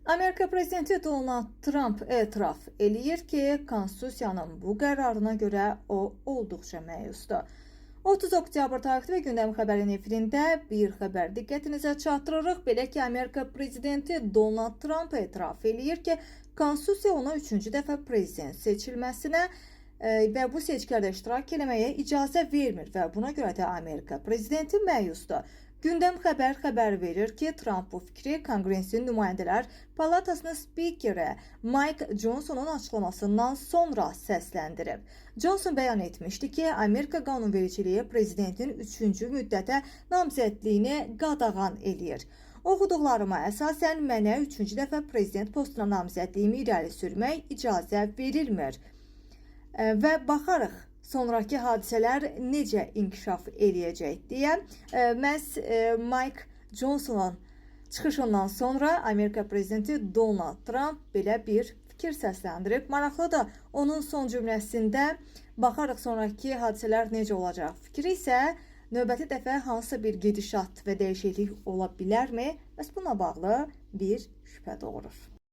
Amerika prezidenti Donald Trump etiraf eləyir ki, Konstitusiyanın bu qərarına görə o olduqca məyusdur. 30 oktyabr tarixli və gündəm xəbərin efirində bir xəbər diqqətinizə çatdırırıq. Belə ki, Amerika prezidenti Donald Trump etiraf eləyir ki, Konstitusiya ona 3-cü dəfə prezident seçilməsinə və bu seçkilərdə iştirak etməyə icazə vermir və buna görə də Amerika prezidenti məyusdur. Gündəm xəbər verir ki, Trump bu fikri Konqresin nümayəndələr palatasının spikeri Mike Johnson'un açıqlamasından sonra səsləndirib. Johnson bəyan etmişdi ki, Amerika qanunvericiliyi prezidentin 3-cü müddətə namzədliyini qadağan eləyir. Oxuduqlarıma əsasən mənə 3-cü dəfə prezident postuna namzədliyimi irəli sürmək icazə verilmir. Və baxarıq sonraki hadisələr necə inkişaf eləyəcək deyə məhz Mike Johnson'un çıxışından sonra Amerika prezidenti Donald Trump belə bir fikir səsləndirib. Maraqlıdır, onun son cümləsində baxarıq sonraki hadisələr necə olacaq fikri isə növbəti dəfə hansı bir gedişat və dəyişiklik ola bilərmi? Bəs bununla bağlı bir şübhə doğurur.